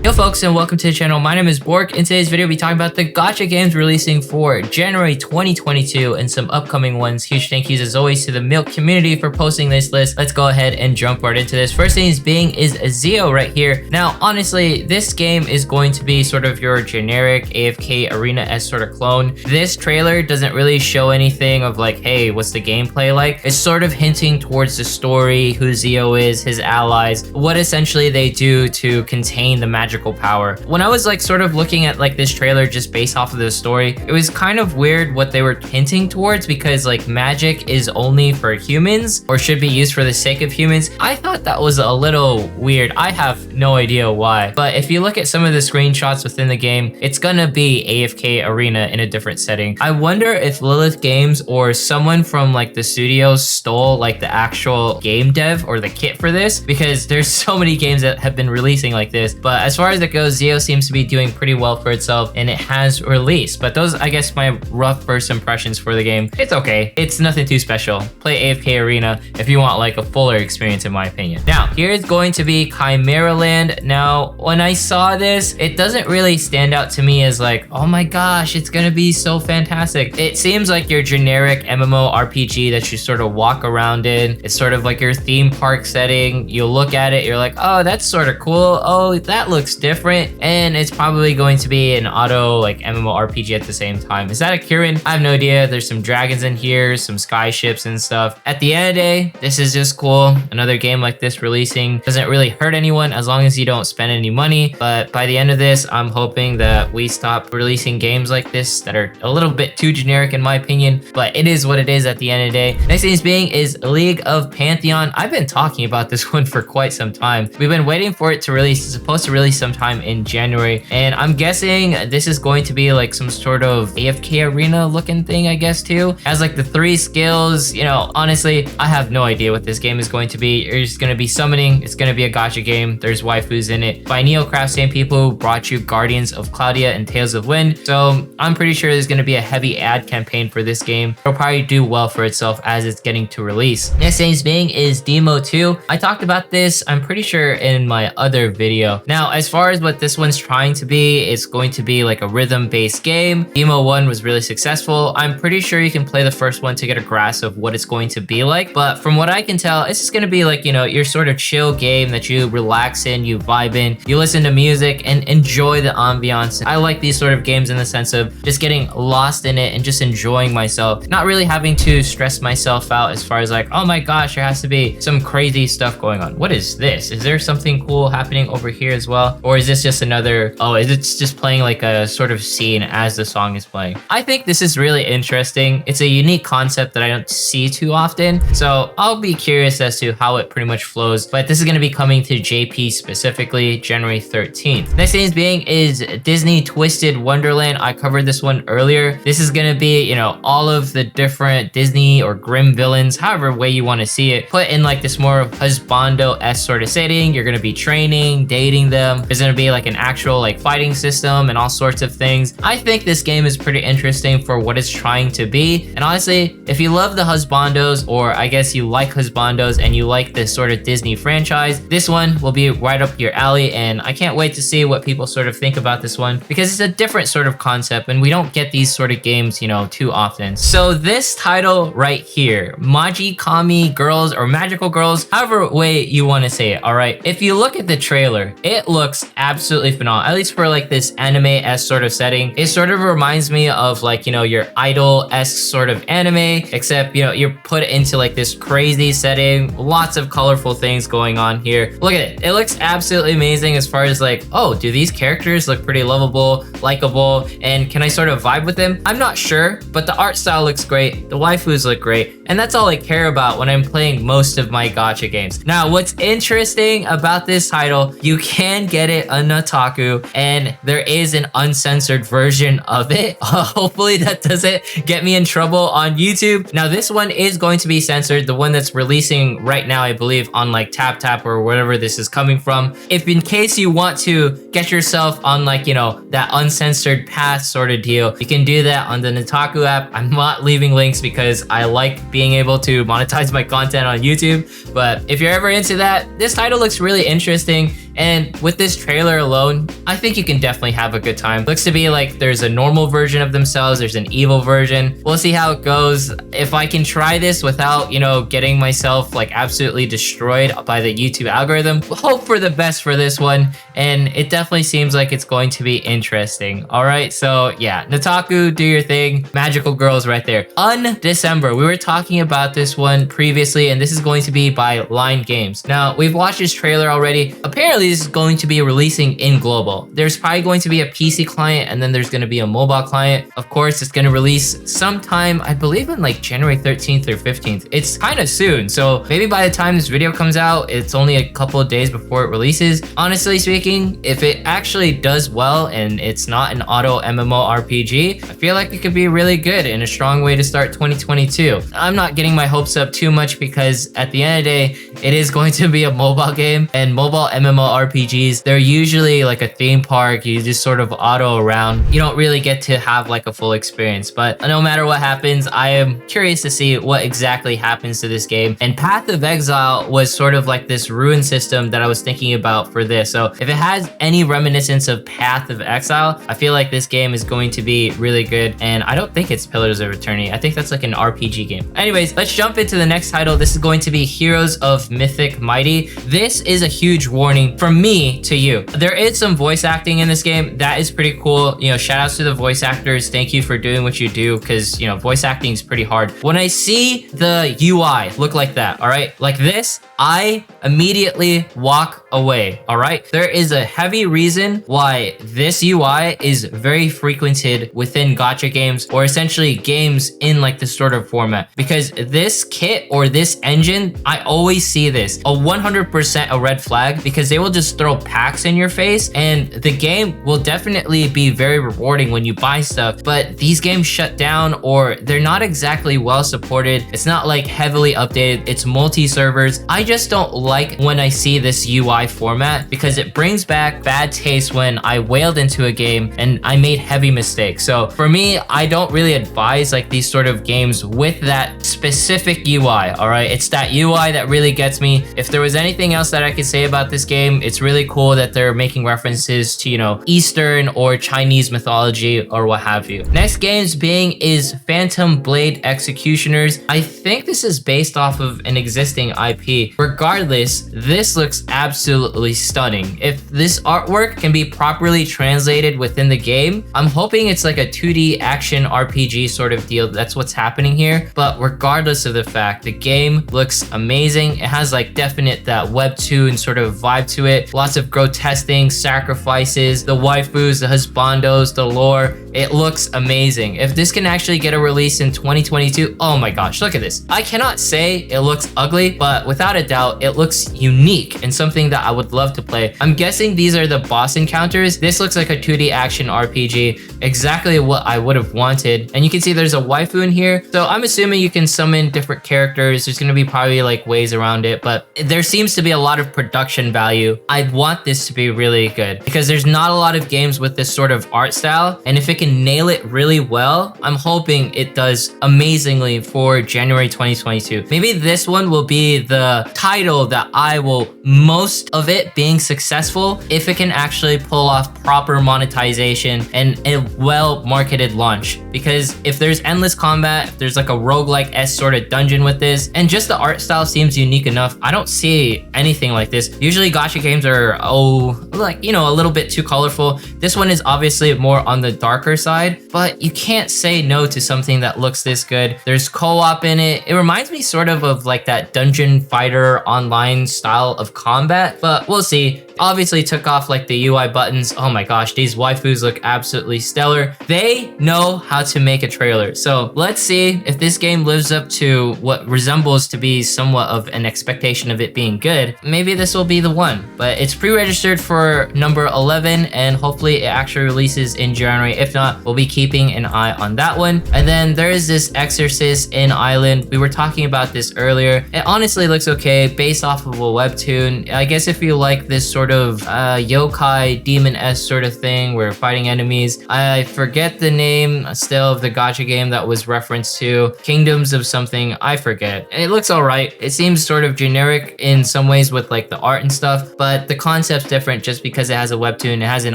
Yo folks, and welcome to the channel. My name is Bork. In today's video, we'll be talking about the Gacha games releasing for January 2022 and some upcoming ones. Huge thank yous as always to the Milk community for posting this list. Let's go ahead and jump right into this. First thing is Zio right here. Now, honestly, this game is going to be sort of your generic AFK Arena-esque sort of clone. This trailer doesn't really show anything of like, hey, what's the gameplay like? It's sort of hinting towards the story, who Zio is, his allies, what essentially they do to contain the magical power. When I was like sort of looking at like this trailer just based off of the story, it was kind of weird what they were hinting towards, because like magic is only for humans or should be used for the sake of humans. I thought that was a little weird. I have no idea why, but if you look at some of the screenshots within the game, it's gonna be AFK Arena in a different setting. I wonder if Lilith Games or someone from like the studio stole like the actual game dev or the kit for this, because there's so many games that have been releasing like this. But as far as it goes, Zio seems to be doing pretty well for itself and it has released. But those, I guess, my rough first impressions for the game. It's okay. It's nothing too special. Play AFK Arena if you want like a fuller experience, in my opinion. Now, here's going to be Chimera Land. Now, when I saw this, it doesn't really stand out to me as like, oh my gosh, it's gonna be so fantastic. It seems like your generic MMO RPG that you sort of walk around in. It's sort of like your theme park setting. You look at it, you're like, oh, that's sort of cool. Oh, that looks different. And it's probably going to be an auto like MMO RPG at the same time. Is that a Kirin? I have no idea. There's some dragons in here, some sky ships and stuff. At the end of the day, this is just cool. Another game like this releasing doesn't really hurt anyone as long as you don't spend any money. But by the end of this, I'm hoping that we stop releasing games like this that are a little bit too generic in my opinion, but it is what it is at the end of the day. Next thing is League of Pantheon. I've been talking about this one for quite some time. We've been waiting for it to release. It's supposed to release sometime in January, and I'm guessing this is going to be like some sort of AFK Arena looking thing, I guess, too. Has like the 3 skills. You know, honestly, I have no idea what this game is going to be. You're just going to be summoning. It's going to be a gacha game. There's waifus in it by Neocraft, same people who brought you Guardians of Claudia and Tales of Wind. So I'm pretty sure there's going to be a heavy ad campaign for this game. It'll probably do well for itself as it's getting to release. Next thing is Demo 2. I talked about this, I'm pretty sure, in my other video. Now, as far as what this one's trying to be, it's going to be like a rhythm-based game. Demo 1 was really successful. I'm pretty sure you can play the first one to get a grasp of what it's going to be like. But from what I can tell, it's just going to be like, you know, your sort of chill game that you relax in, you vibe in, you listen to music and enjoy the ambiance. I like these sort of games in the sense of just getting lost in it and just enjoying myself, not really having to stress myself out as far as like, oh my gosh, there has to be some crazy stuff going on. What is this? Is there something cool happening over here as well? Or is this just another, oh, is it just playing like a sort of scene as the song is playing? I think this is really interesting. It's a unique concept that I don't see too often. So I'll be curious as to how it pretty much flows. But this is going to be coming to JP specifically January 13th. Next thing is Disney Twisted Wonderland. I covered this one earlier. This is going to be, you know, all of the different Disney or Grimm villains, however way you want to see it, put in like this more husbando-esque sort of setting. You're going to be training, dating them. There's going to be like an actual like fighting system and all sorts of things. I think this game is pretty interesting for what it's trying to be. And honestly, if you love the husbandos, or I guess you like husbandos and you like this sort of Disney franchise, this one will be right up your alley. And I can't wait to see what people sort of think about this one, because it's a different sort of concept and we don't get these sort of games, you know, too often. So this title right here, Maji Kami Girls or Magical Girls, however way you want to say it, all right? If you look at the trailer, it looks absolutely phenomenal, at least for like this anime-esque sort of setting. It sort of reminds me of like, you know, your idol-esque sort of anime, except, you know, you're put into like this crazy setting, lots of colorful things going on here. Look at it. It looks absolutely amazing as far as like, oh, do these characters look pretty lovable, likable, and can I sort of vibe with them? I'm not sure, but the art style looks great. The waifus look great. And that's all I care about when I'm playing most of my gacha games. Now, what's interesting about this title, you can get it on Otaku, and there is an uncensored version of it. Hopefully that doesn't get me in trouble on YouTube. Now, this one is going to be censored. The one that's releasing right now, I believe, on like TapTap or wherever this is coming from. If in case you want to get yourself on like, you know, that uncensored path sort of deal, you can do that on the Otaku app. I'm not leaving links because I like being able to monetize my content on YouTube. But if you're ever into that, this title looks really interesting. And with this trailer alone, I think you can definitely have a good time. Looks to be like there's a normal version of themselves, there's an evil version. We'll see how it goes. If I can try this without, getting myself like absolutely destroyed by the YouTube algorithm, hope for the best for this one. And it definitely seems like it's going to be interesting. All right, so yeah, Nataku, do your thing. Magical Girls right there. Undecember, we were talking about this one previously, and this is going to be by Line Games. Now, we've watched this trailer already. Apparently, this is going to be releasing in global. There's probably going to be a PC client, and then there's going to be a mobile client. Of course, it's going to release sometime, I believe in like January 13th or 15th. It's kind of soon, so maybe by the time this video comes out, it's only a couple of days before it releases. Honestly speaking, if it actually does well and it's not an auto MMORPG, I feel like it could be really good and a strong way to start 2022. I'm not getting my hopes up too much because at the end of the day, it is going to be a mobile game, and mobile MMORPGs, they're usually like a theme park. You just sort of auto around. You don't really get to have like a full experience, but no matter what happens, I am curious to see what exactly happens to this game. And Path of Exile was sort of like this rune system that I was thinking about for this. So if it has any reminiscence of Path of Exile, I feel like this game is going to be really good. And I don't think it's Pillars of Eternity. I think that's like an RPG game. Anyways, let's jump into the next title. This is going to be Heroes of Mythic Mighty. This is a huge warning from me to you. There is some voice acting in this game. That is pretty cool. Shout outs to the voice actors. Thank you for doing what you do, because, voice acting is pretty hard. When I see the UI look like that, all right, like this, I immediately walk away, all right? There is a heavy reason why this UI is very frequented within gacha games, or essentially games in like this sort of format, because this kit or this engine, I always see this, a 100% a red flag, because they will just throw packs in your face, and the game will definitely be very rewarding when you buy stuff, but these games shut down, or they're not exactly well supported. It's not like heavily updated. It's multi-servers. I just don't like when I see this UI format, because it brings back bad taste when I whaled into a game and I made heavy mistakes. So for me, I don't really advise like these sort of games with that specific UI, all right? It's that UI that really gets me. If there was anything else that I could say about this game, it's really cool that they're making references to, Eastern or Chinese mythology or what have you. Next games being is Phantom Blade Executioners. I think this is based off of an existing IP. Regardless, this looks absolutely stunning. If this artwork can be properly translated within the game, I'm hoping it's like a 2D action RPG sort of deal. That's what's happening here. But regardless of the fact, the game looks amazing. It has like definite that webtoon sort of vibe to it. Lots of grotesque things, sacrifices, the waifus, the husbandos, the lore. It looks amazing. If this can actually get a release in 2022, oh my gosh, look at this. I cannot say it looks ugly, but without a doubt, it looks unique and something that I would love to play. I'm guessing these are the boss encounters. This looks like a 2D action RPG, exactly what I would have wanted. And you can see there's a waifu in here. So I'm assuming you can summon different characters. There's gonna be probably like ways around it, but there seems to be a lot of production value. I want this to be really good because there's not a lot of games with this sort of art style. And if it can nail it really well, I'm hoping it does amazingly for January 2022. Maybe this one will be the title that I will most of it being successful if it can actually pull off proper monetization and a well-marketed launch. Because if there's endless combat, if there's like a roguelike-esque sort of dungeon with this, and just the art style seems unique enough, I don't see anything like this. Usually gacha games are, a little bit too colorful. This one is obviously more on the darker side, but you can't say no to something that looks this good. There's co-op in it. It reminds me sort of like that dungeon fighter online style of combat, but we'll see. Obviously took off like the UI buttons. Oh my gosh, these waifus look absolutely stellar. They know how to make a trailer. So let's see if this game lives up to what resembles to be somewhat of an expectation of it being good. Maybe this will be the one, but it's pre-registered for number 11 and hopefully it actually releases in January. If not, we'll be keeping an eye on that one. And then there is this Exorcist in Island. We were talking about this earlier. It honestly looks okay based off of a webtoon. I guess if you like this sort sort of yokai demon-esque sort of thing. We're fighting enemies. I forget the name still of the gacha game that was referenced to. Kingdoms of something, I forget. It looks alright. It seems sort of generic in some ways with like the art and stuff, but the concept's different just because it has a webtoon, it has an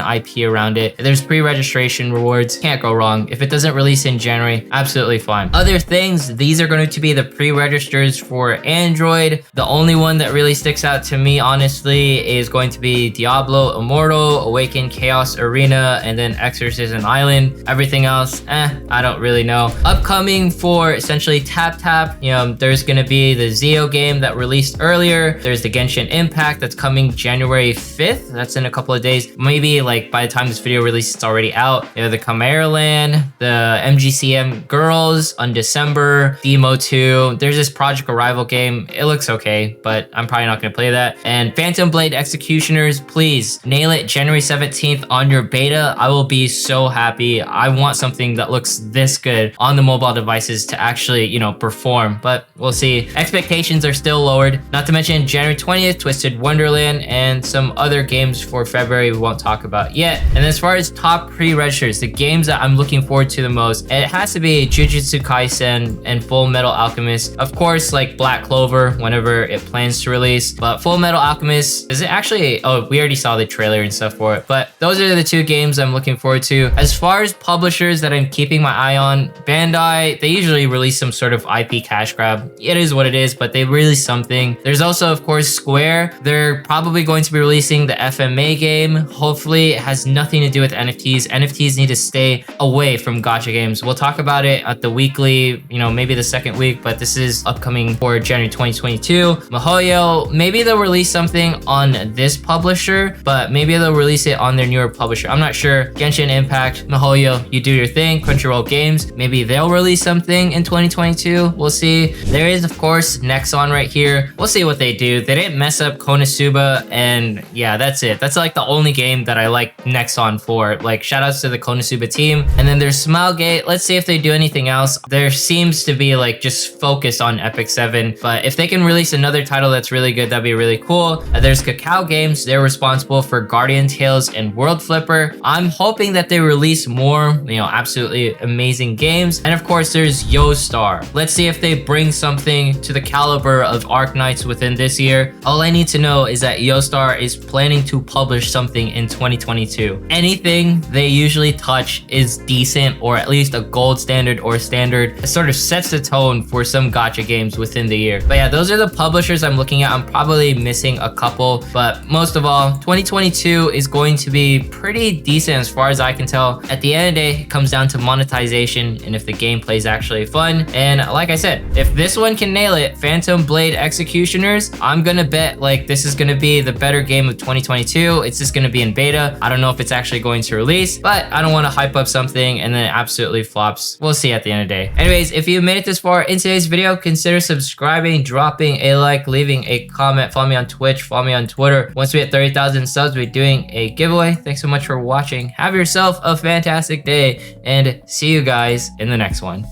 IP around it. There's pre-registration rewards, can't go wrong. If it doesn't release in January, absolutely fine. Other things, these are going to be the pre-registers for Android. The only one that really sticks out to me, honestly, is going to be Diablo Immortal, Awaken Chaos Arena, and then Exorcism Island. Everything else, I don't really know. Upcoming for essentially Tap, there's going to be the Zio game that released earlier. There's the Genshin Impact that's coming January 5th. That's in a couple of days. Maybe like by the time this video releases, it's already out. The Chimera Land, the MGCM Girls on December, Demo 2. There's this Project Arrival game. It looks okay, but I'm probably not going to play that. And Phantom Blade Executioners, please nail it January 17th on your beta. I will be so happy. I want something that looks this good on the mobile devices to actually, perform, but we'll see. Expectations are still lowered. Not to mention January 20th, Twisted Wonderland, and some other games for February we won't talk about yet. And as far as top pre-registers, the games that I'm looking forward to the most, it has to be Jujutsu Kaisen and Full Metal Alchemist. Of course, like Black Clover, whenever it plans to release, but Full Metal Alchemist, is it actually, oh, we already saw the trailer and stuff for it, but those are the two games I'm looking forward to. As far as publishers that I'm keeping my eye on, Bandai, they usually release some sort of IP cash grab. It is what it is, but they release something. There's also, of course, Square. They're probably going to be releasing the FMA game. Hopefully it has nothing to do with NFTs. NFTs need to stay away from gacha games. We'll talk about it at the weekly, maybe the second week, but this is upcoming for January 2022. MiHoYo, maybe they'll release something on this publisher, but maybe they'll release it on their newer publisher. I'm not sure. Genshin Impact, MiHoYo, you do your thing. Crunchyroll Games, maybe they'll release something in 2022. We'll see. There is, of course, Nexon right here. We'll see what they do. They didn't mess up Konosuba, and yeah, that's it. That's like the only game that I like Nexon for. Like, shout outs to the Konosuba team. And then there's Smilegate. Let's see if they do anything else. There seems to be like just focused on Epic 7, but if they can release another title that's really good, that'd be really cool. There's Cacao Games. They're responsible for Guardian Tales and World Flipper. I'm hoping that they release more, absolutely amazing games. And of course, there's YoStar. Let's see if they bring something to the caliber of Arknights within this year. All I need to know is that YoStar is planning to publish something in 2022. Anything they usually touch is decent, or at least a gold standard or standard. It sort of sets the tone for some gacha games within the year. But yeah, those are the publishers I'm looking at. I'm probably missing a couple, but most of all, 2022 is going to be pretty decent as far as I can tell. At the end of the day, it comes down to monetization and if the gameplay is actually fun. And like I said, if this one can nail it, Phantom Blade Executioners, I'm gonna bet like this is gonna be the better game of 2022. It's just gonna be in beta. I don't know if it's actually going to release, but I don't want to hype up something and then it absolutely flops. We'll see at the end of the day. Anyways, if you made it this far in today's video, consider subscribing, dropping a like, leaving a comment, follow me on Twitch, follow me on Twitter. Once we hit 30,000 subs, we'll be doing a giveaway. Thanks so much for watching. Have yourself a fantastic day and see you guys in the next one.